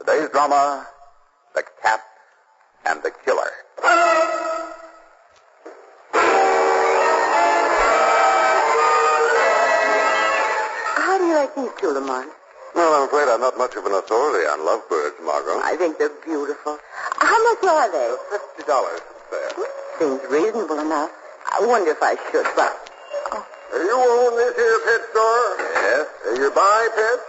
Today's drama, The Cat and the Killer. How do you like these two, Lamont? Well, I'm afraid I'm not much of an authority on lovebirds, Margot. I think they're beautiful. How much are they? $50 there. Seems reasonable enough. I wonder if I should, but... You own this here pet store? Yes. You buy pets?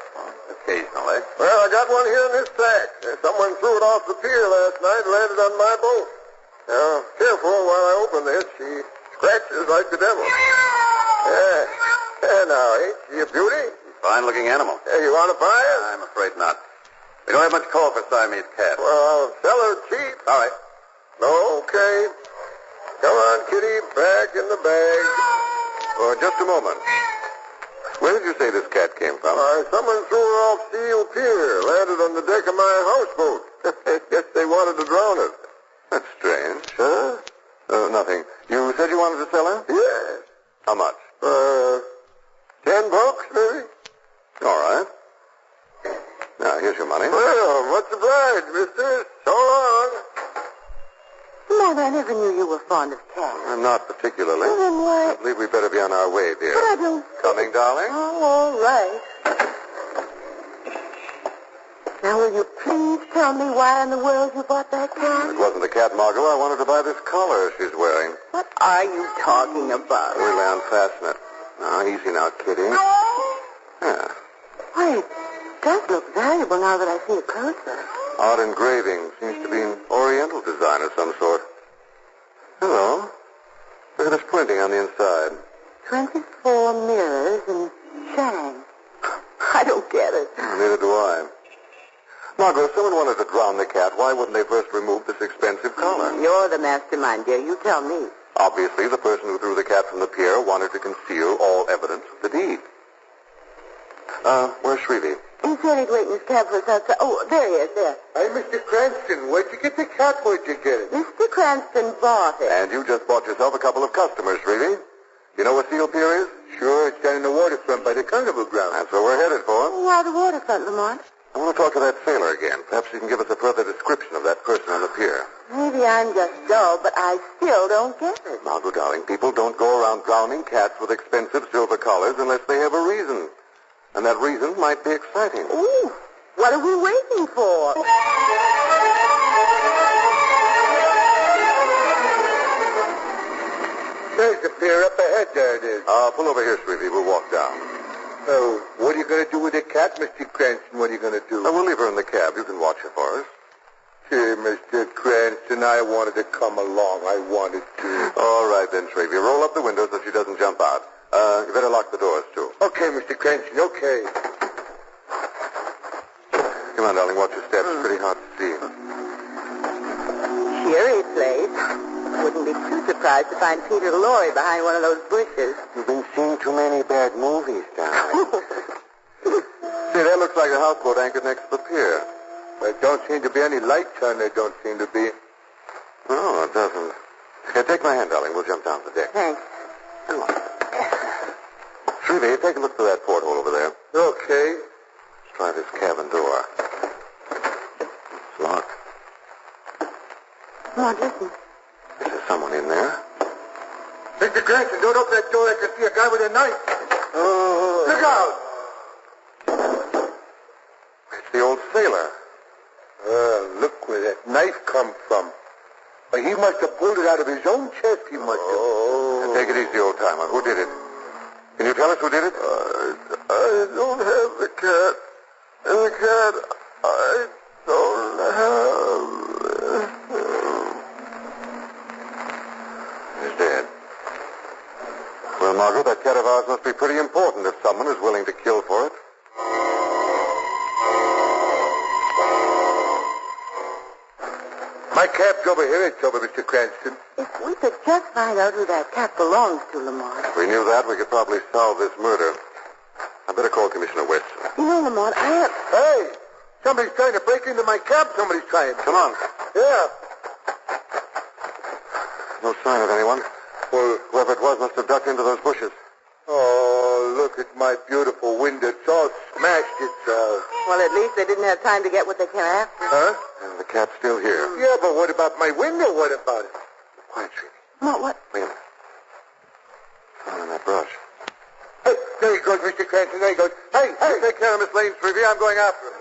Occasionally. Well, I got one here in this sack. Someone threw it off the pier last night and landed on my boat. Now, careful while I open this. She scratches like the devil. Now, ain't she a beauty? Fine-looking animal. You want to buy it? I'm afraid not. We don't have much call for Siamese cats. Well, I'll sell her cheap. All right. Okay. Come on, kitty. Back in the bag. Oh, just a moment. Where did you say this cat came from? Someone threw her off Steel Pier. Landed on the deck of my houseboat. Guess they wanted to drown it. That's strange. Huh? Nothing. You said you wanted to sell her? Yes. How much? $10, maybe. All right. Now, here's your money. Well, much obliged, mister. So long. Lamont, I never knew you were fond of cats. I'm not particularly. Well, then why... I believe we'd better be on our way, dear. But I don't... Coming, darling? Oh, all right. Now, will you please tell me why in the world you bought that cat? It wasn't a cat, Margot. I wanted to buy this collar she's wearing. What are you talking about? Really unfasten it. Now, easy now, kitty. Yeah. Why, it does look valuable now that I see it closer. Odd engraving. Seems to be an Oriental design of some sort. Hello. Look at this printing on the inside. 24 mirrors and Shang. I don't get it. Neither do I. Margot, if someone wanted to drown the cat, why wouldn't they first remove this expensive collar? You're the mastermind, dear. You tell me. Obviously, the person who threw the cat from the pier wanted to conceal all evidence of the deed. Where's Shrevey? He said he'd wait in his cab for us outside. Oh, there he is, there. Hey, Mr. Cranston, where'd you get the cat? Where'd you get it? Mr. Cranston bought it. And you just bought yourself a couple of customers, Shrevey. You know where Steel Pier is? Sure, it's down in the waterfront by the carnival ground. That's where we're headed for. Why the waterfront, Lamont? I want to talk to that sailor again. Perhaps he can give us a further description of that person on the pier. Maybe I'm just dull, but I still don't get it. Margot, darling, people don't go around drowning cats with expensive silver collars unless they have a reason. And that reason might be exciting. Ooh, what are we waiting for? There's the pier up ahead, there it is. Pull over here, Shrevey. We'll walk down. Oh, what are you going to do with the cat, Mr. Cranston? What are you going to do? We'll leave her in the cab. You can watch her for us. Gee, Mr. Cranston, I wanted to come along. I wanted to. All right, then, Shrevey. Roll up the window so she doesn't jump out. You better lock the doors, too. Okay, Mr. Cranston, okay. Come on, darling, watch your steps. It's pretty hard to see. Cheery place. Wouldn't be too surprised to find Peter Lorre behind one of those bushes. You've been seeing too many bad movies, darling. See, that looks like a houseboat anchored next to the pier. There don't seem to be any lights on there, don't seem to be. No, it doesn't. Here, take my hand, darling. We'll jump down to the deck. Thanks. Come on. Shrevey, take a look through that porthole over there. Okay. Let's try this cabin door. It's locked. Lamont, listen. Is there someone in there? Mr. Cranston, don't open that door. I can see a guy with a knife. Oh. Look out! It's the old sailor. Look where that knife come from. He must have pulled it out of his own chest, he must have. Oh. Take it easy, old timer. Who did it? Can you tell us who did it? I don't have the cat. And the cat, I don't have. He's dead. Well, Margot, that cat of ours must be pretty important if someone is willing to kill for it. My cap's over here. It's over, Mr. Cranston. If we could just find out who that cat belongs to, Lamont. If we knew that, we could probably solve this murder. I better call Commissioner Weston. You know, Lamont, I have... Hey! Somebody's trying to break into my cab. Somebody's trying. Come on. Yeah. No sign of anyone. Well, whoever it was must have ducked into those bushes. Oh, look at my beautiful window. It's all smashed itself. Well, at least they didn't have time to get what they came after. Huh? And the cat's still here. Yeah, but what about my window? What about it? Quiet, Shrevey. What? Wait a minute. Found in that brush. Hey, there he goes, Mr. Cranston. There he goes. Hey, you take care of Miss Lane, Shrevey. I'm going after him.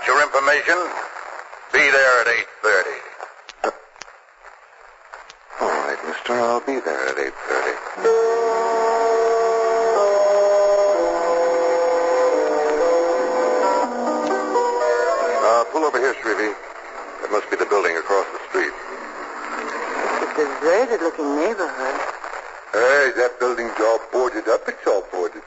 Your information, be there at 8:30. All right, mister, I'll be there at 8:30. Pull over here, Shrevey. That must be the building across the street. It's a deserted-looking neighborhood. Hey, that building's all boarded up. It's all boarded.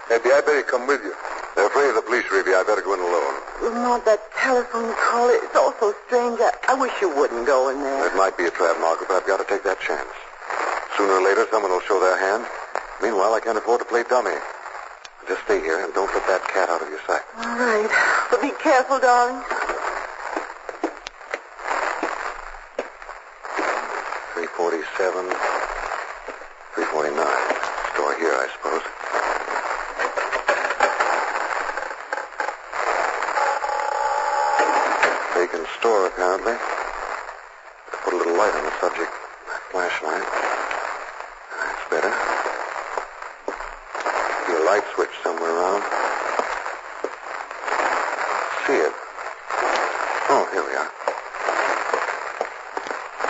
Maybe I better come with you. They're afraid of the police, Shrevey. I better go in alone. Lamont, that telephone call, it's all so strange. I wish you wouldn't go in there. It might be a trap, Margaret, but I've got to take that chance. Sooner or later, someone will show their hand. Meanwhile, I can't afford to play dummy. Just stay here and don't let that cat out of your sight. All right. But be careful, darling. 347, 349. Store here, I suppose. Vacant store, apparently. Put a little light on the subject. Flashlight. That's better. See a light switch somewhere around. See it. Oh, here we are.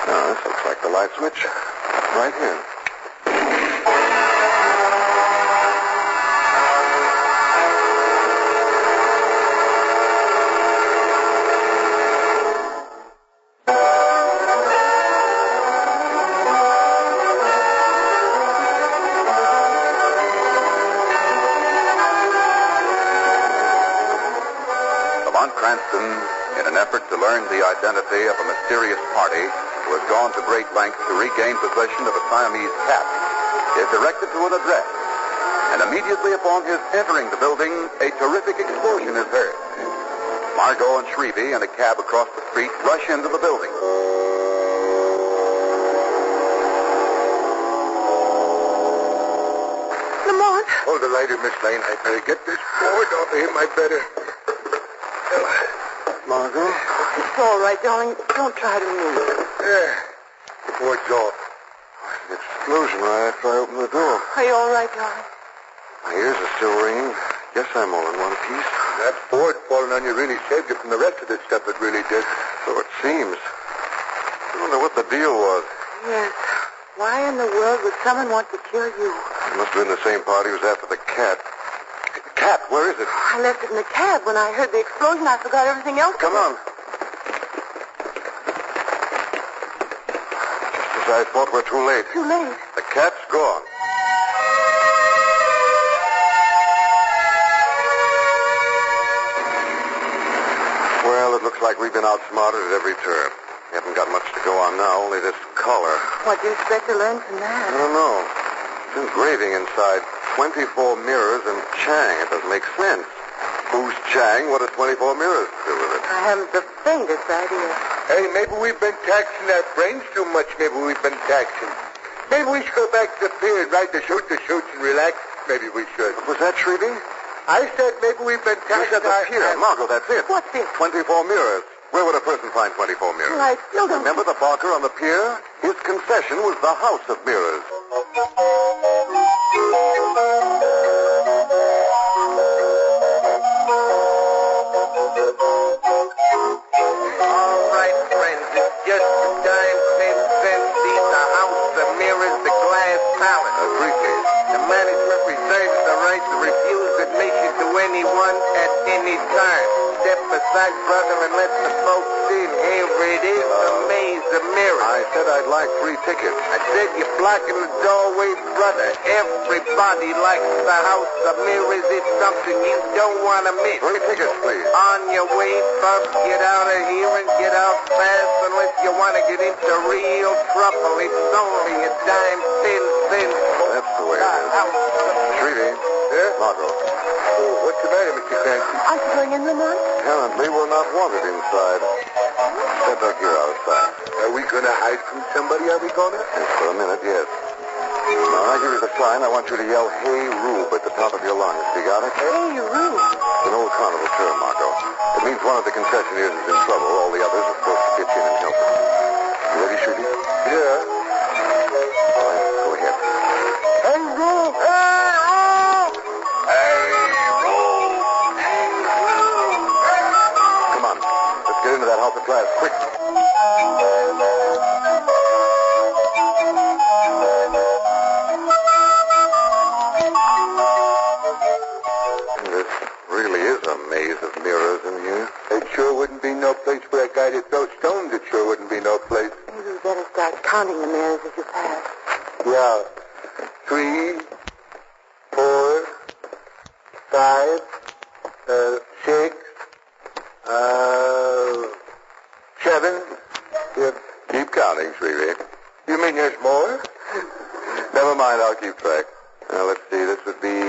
Now, this looks like the light switch. Right here. Cranston, in an effort to learn the identity of a mysterious party who has gone to great lengths to regain possession of a Siamese cat, is directed to an address. And immediately upon his entering the building, a terrific explosion is heard. Margot and Shrevey and a cab across the street rush into the building. Lamont? Hold the lighter, Miss Lane. I better get this board off of him. I better... Margot? It's all right, darling. Don't try to move. Yeah. The board's off. An explosion right after I opened the door. Are you all right, darling? My ears are still ringing. Guess I'm all in one piece. That board falling on you really saved you from the rest of this stuff. It really did. So it seems. I wonder what the deal was. Yes. Why in the world would someone want to kill you? It must have been the same party who was after the cat. Cat, where is it? I left it in the cab. When I heard the explosion, I forgot everything else. Come on. Just as I thought, we're too late. Too late? The cat's gone. like we've been outsmarted at every turn. We haven't got much to go on now, only this collar. What do you expect to learn from that? I don't know. It's engraving inside 24 mirrors and Chang. It doesn't make sense. Who's Chang? What does 24 mirrors do with it? I haven't the faintest idea. Hey, maybe we've been taxing our brains too much. Maybe we've been taxing. Maybe we should go back to the pier and ride the shoots and relax. Maybe we should. Was that Shrevey? I said maybe we've been You taxing said the pier. Margot, that's it. What's this? 24 mirrors. Where would a person find 24 mirrors? Well, I still don't... Remember the barker on the pier? His concession was the house of mirrors. All right, friends, it's just the time since the house of mirrors, the glass palace. A briefcase. The management reserves the right to refuse admission to anyone at any time. Step aside, brother, and let the folks in. Here it is, the maze of mirrors. I said I'd like 3 tickets. I said you're blocking the doorway, brother. Everybody likes the house of mirrors. It's something you don't want to miss. 3 tickets, please. On your way, folks, get out of here and get out fast unless you want to get into real trouble. It's only a dime, 10 cents. That's the way it is. Shrevey. Yeah? Margot. Oh, what's the matter, Mr. Clancy? Aren't you going in, Lamont? Apparently we're not wanted inside. Step back here outside. Are we going to hide from somebody? Are we going to? Yes, for a minute, yes. Now, I give you the sign. I want you to yell, "Hey, Rube," at the top of your lungs. You got it? Hey, Rube. It's an old carnival term, Margot. It means one of the concessionaires is in trouble. All the others are supposed to pitch in and help him. You ready, Shrevey? Yeah. All right, go ahead. Hey, Rube! Hey, Rube! Hey, Rube! Hey, Rube! Come on. Let's get into that house of glass, quick. This really is a maze of mirrors in here. It sure wouldn't be no place for a guy to throw stones. It sure wouldn't be no place. Maybe you better start counting the mirrors as you pass. Yeah. 3, 4, 5, 6, 7. Yep. Keep counting, Shrevey. You mean there's more? Never mind, I'll keep track. Now, let's see. This would be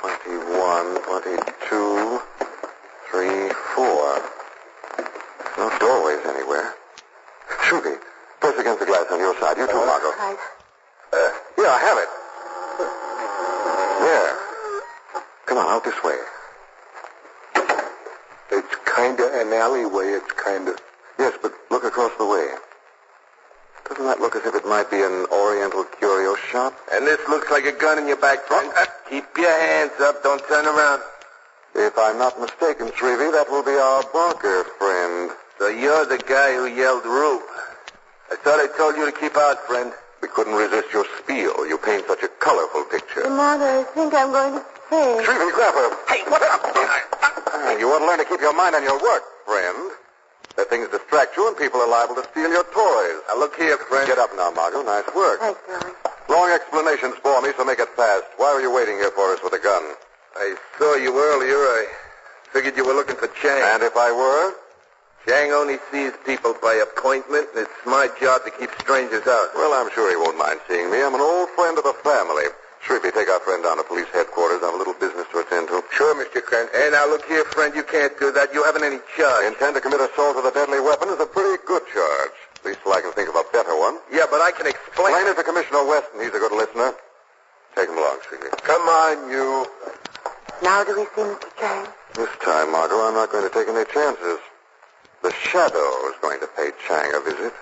21, 22, 3, 4. No doorways anywhere. Shrevey, press against the glass on your side. You too, Margot. Right. Here, I have it. There. Come on, out this way. It's kind of an alleyway. It's kind of... Yes, but look across the way. Doesn't that look as if it might be an Oriental curio shop? And this looks like a gun in your back, friend. Keep your hands up. Don't turn around. If I'm not mistaken, Shrevey, that will be our Barker friend. So you're the guy who yelled Rube. I thought I told you to keep out, friend. We couldn't resist your spiel. You paint such a colorful picture. Lamont, I think I'm going to faint. Shrevey, grab her. Hey, what's up? You ought to learn to keep your mind on your work, friend. Let things distract you and people are liable to steal your toys. Now, look here, friend. Get up now, Margot. Nice work. Thanks, darling. Long explanations for me, so make it fast. Why were you waiting here for us with a gun? I saw you earlier. I figured you were looking for Chang. And if I were? Chang only sees people by appointment, and it's my job to keep strangers out. Well, I'm sure he won't mind seeing me. I'm an old friend of the family. Shrevey, take our friend down to police headquarters. I have a little business to attend to. Sure, Mr. Kent. Hey, now, look here, friend. You can't do that. You haven't any charge. Intend to commit assault with a deadly weapon is a pretty good charge. At least till I can think of a better one. Yeah, but I can explain... Explain it to Commissioner Weston. He's a good listener. Take him along, Shrevey. Come on, you. Now do we see Mr. Chang? This time, Margot, I'm not going to take any chances. The Shadow is going to pay Chang a visit.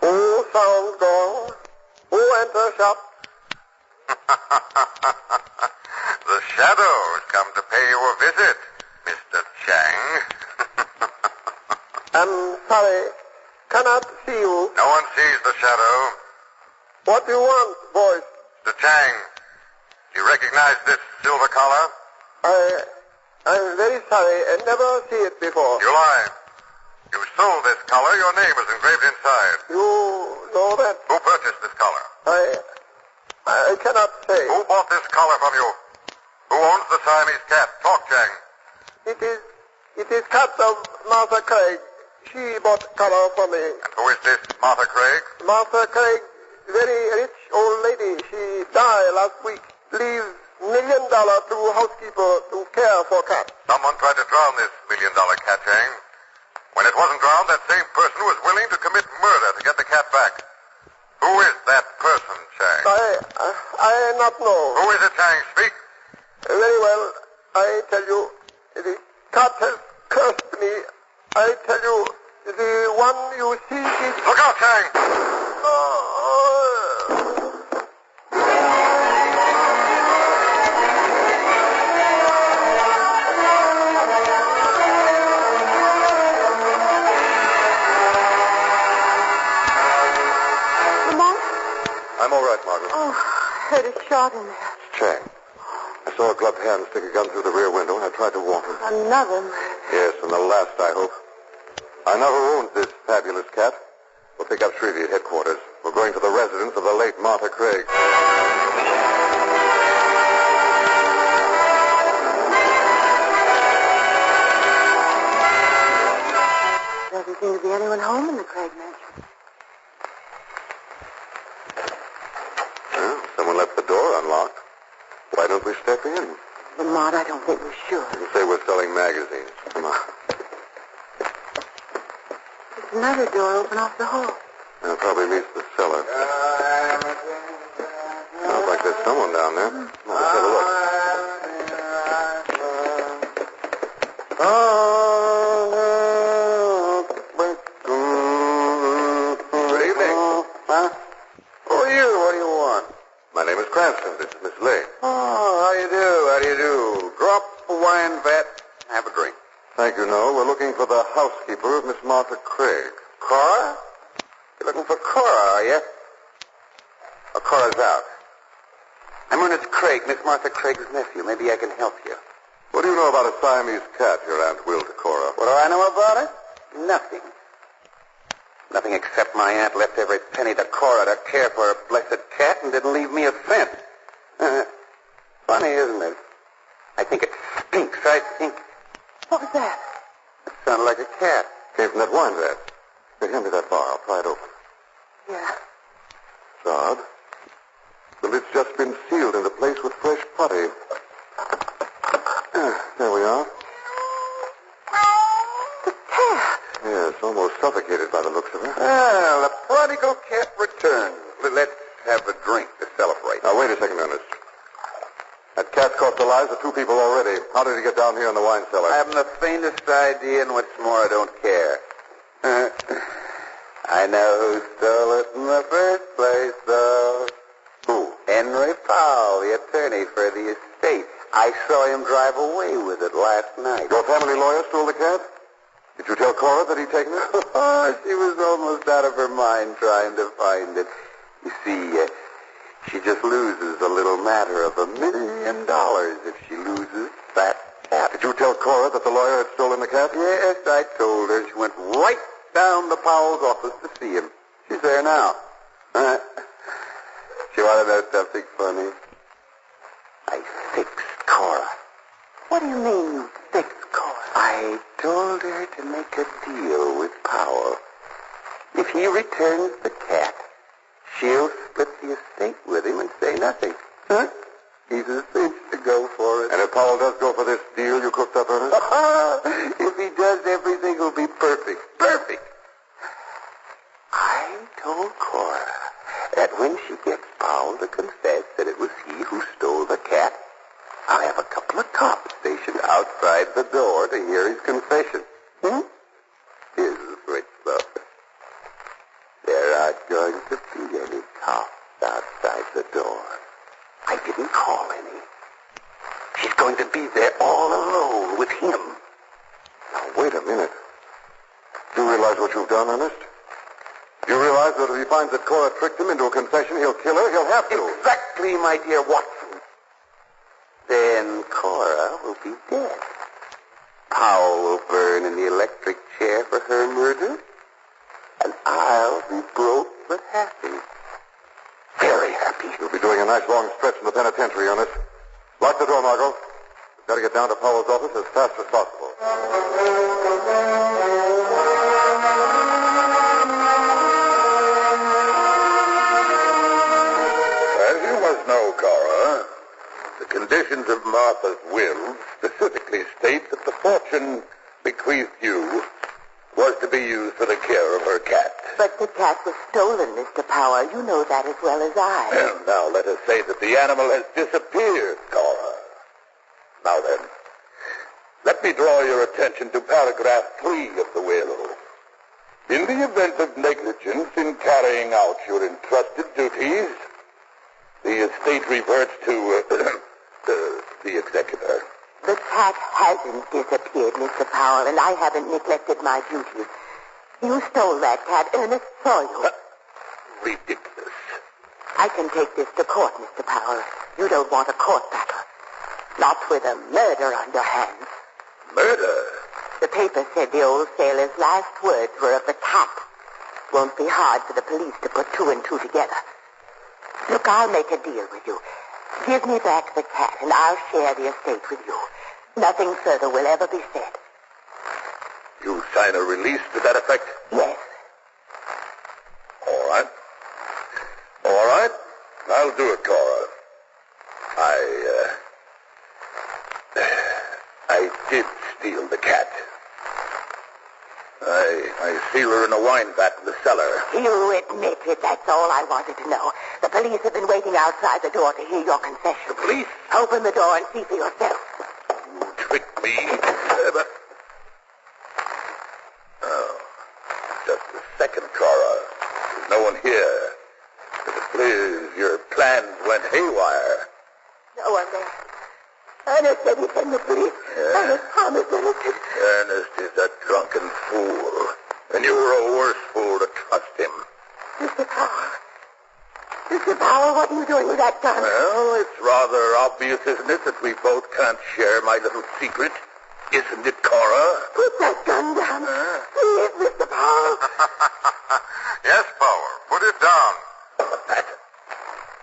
Who sounds gone? Who enters shop? The Shadow has come to pay you a visit, Mr. Chang. I'm sorry. Cannot see you. No one sees the Shadow. What do you want, boys? Mr. Chang, do you recognize this silver collar? I'm very sorry. I never see it before. You lie. You sold this collar. Your name is engraved inside. You know that? Who purchased this collar? I cannot say. Who bought this collar from you? Who owns the Siamese cat? Talk, Chang. It is cat of Martha Craig. She bought collar for me. And who is this Martha Craig? Martha Craig, very rich old lady. She died last week. Leaves $1 million to housekeeper to care for cat. Someone tried to drown this $1 million cat, Chang. When it wasn't drowned, that same person was willing to commit murder to get the cat back. Who is that person, Chang? I not know. Who is it, Chang? Speak. Very well. I tell you, the cat has cursed me. I tell you, the one you see is... Look out, Chang! I'm all right, Margaret. Oh, I heard a shot in there. Chang. I saw a gloved hand stick a gun through the rear window, and I tried to warn her. Another murder. Yes, and the last, I hope. I know who owns this fabulous cat. We'll pick up Shrevey at headquarters. We're going to the residence of the late Martha Craig. Doesn't seem to be anyone home in the Craig mansion. Well, someone left the door unlocked. Why don't we step in? Lamont, I don't think we should. You say we're selling magazines. Come on. There's another door open off the hall. That probably means the cellar. Sounds like there's someone down there. Well, let's have a look. Good evening. Huh? Who are you? What do you want? My name is Cranston. This is Miss Lay. Oh, how do you do? How do you do? Drop a wine vat. Have a drink. Thank you, no. We're looking for the housekeeper of Miss Martha Craig. Cora? You're looking for Cora, are you? Oh, Cora's out. I'm Ernest Craig, Miss Martha Craig's nephew. Maybe I can help you. What do you know about a Siamese cat your Aunt willed to Cora? What do I know about it? Nothing. Nothing except my aunt left every penny to Cora to care for her blessed cat and didn't leave me a cent. Funny, isn't it? I think it stinks. I think... What was that? It sounded like a cat. Came from that wine vat. Here, hand me that bar. I'll pry it open. Yeah. It's odd. The lid's just been sealed into place with fresh putty. There we are. The cat. Yes, almost suffocated by the looks of her. Well, the prodigal cat returned. Let's have a drink to celebrate. Now, wait a second, Ernest. That cat's cost the lives of 2 people already. How did he get down here in the wine cellar? I haven't the faintest idea, and what's more, I don't care. I know who stole it in the first place, though. Who? Henry Powell, the attorney for the estate. I saw him drive away with it last night. Your family lawyer stole the cat? Did you tell Cora that he'd taken it? Oh, she was almost out of her mind trying to find it. You see, she just loses a little matter of $1 million if she loses that cat. Did you tell Cora that the lawyer had stolen the cat? Yes, I told her. She went right down to Powell's office to see him. She's there now. She want to know something funny? I fixed Cora. What do you mean you fixed Cora? I told her to make a deal with Powell. If he returns the cat, she'll split the estate with him and say nothing. Huh? He's a cinch to go for it. And if Powell does go for this deal you cooked up, Ernest? If he does, everything will be perfect. Perfect. I told Cora that when she gets Powell to confess that it was he who stole the cat, I'll have a couple of cops stationed outside the door to hear his confession. Here's the switch, though. There aren't going to be any cops outside the door. I didn't call any. She's going to be there all alone with him. Now, wait a minute. Do you realize what you've done, Ernest? Do you realize that if he finds that Cora tricked him into a confession, he'll kill her? He'll have to. Exactly, my dear Watson. Then Cora will be dead. Powell will burn in the electric chair for her murder, and I'll be broke but happy. Very happy. You'll be doing a nice long stretch in the penitentiary on this. Lock the door, Margot. We've got to get down to Powell's office as fast as possible. As you must know, Cora, the conditions of Martha's will specifically state that the fortune bequeathed you was to be used for the care of her cat. But the cat was stolen, Mr. Powell. You know that as well as I. And now let us say that the animal has disappeared, Cora. Now then, let me draw your attention to paragraph 3 of the will. In the event of negligence in carrying out your entrusted duties, the estate reverts to the executor. The cat hasn't disappeared, Mr. Powell, and I haven't neglected my duties. You stole that cat. Ernest saw you. Ridiculous. I can take this to court, Mr. Powell. You don't want a court battle. Not with a murder on your hands. Murder? The paper said the old sailor's last words were of the cat. Won't be hard for the police to put 2 and 2 together. Look, I'll make a deal with you. Give me back the cat, and I'll share the estate with you. Nothing further will ever be said. You sign a release to that effect? Yes. All right. All right. I'll do it, Cora. I did steal the cat. I seal her in a wine vat in the cellar. You admit it. That's all I wanted to know. The police have been waiting outside the door to hear your confession. The police? Open the door and see for yourself. You tricked me. Just a second, Cora. There's no one here. If it please, your plans went haywire. No one there. Ernest said he'd send the police. Ernest promised innocent. Ernest is a drunken fool. And you were a worse fool to trust him. Mr. Powell. Mr. Powell, what are you doing with that gun? Well, it's rather obvious, isn't it, that we both can't share my little secret? Isn't it, Cora? Put that gun down. Please, Mr. Powell. Yes, Powell. Put it down. That?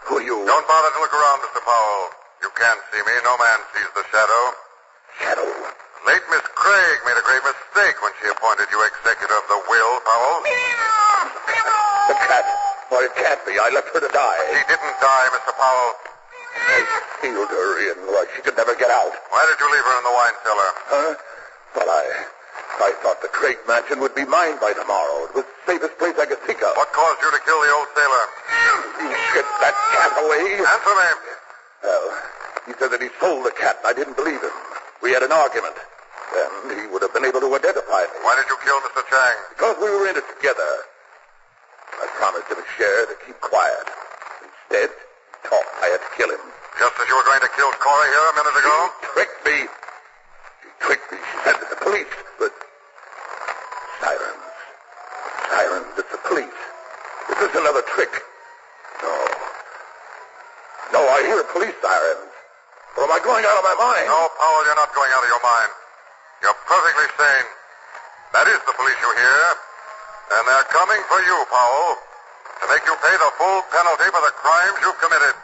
Who are you? Don't bother to look around, Mr. Powell. You can't see me. No man sees the shadow. Shadow? Late Miss Craig made a great mistake when she appointed you executor of the will, Powell. The cat. Why, it can't be. I left her to die. She didn't die, Mr. Powell. I sealed her in. Why, she could never get out. Why did you leave her in the wine cellar? Huh? Well, I thought the Craig mansion would be mine by tomorrow. It was the safest place I could think of. What caused you to kill the old sailor? You get that cat away. Answer me. Well, he said that he sold the cat, and I didn't believe him. We had an argument. Then he would have been able to identify me. Why did you kill Mr. Chang? Because we were in it together. I promised him a share to keep quiet. Instead, he thought I had to kill him. Just as you were going to kill Cora here a minute ago? She tricked me. She said that the police, but... Sirens. Sirens, it's the police. Is this another trick? No, I hear police sirens. Or am I going out of my mind? No, Powell, you're not going out of your mind. You're perfectly sane. That is the police you hear. And they're coming for you, Powell, to make you pay the full penalty for the crimes you've committed.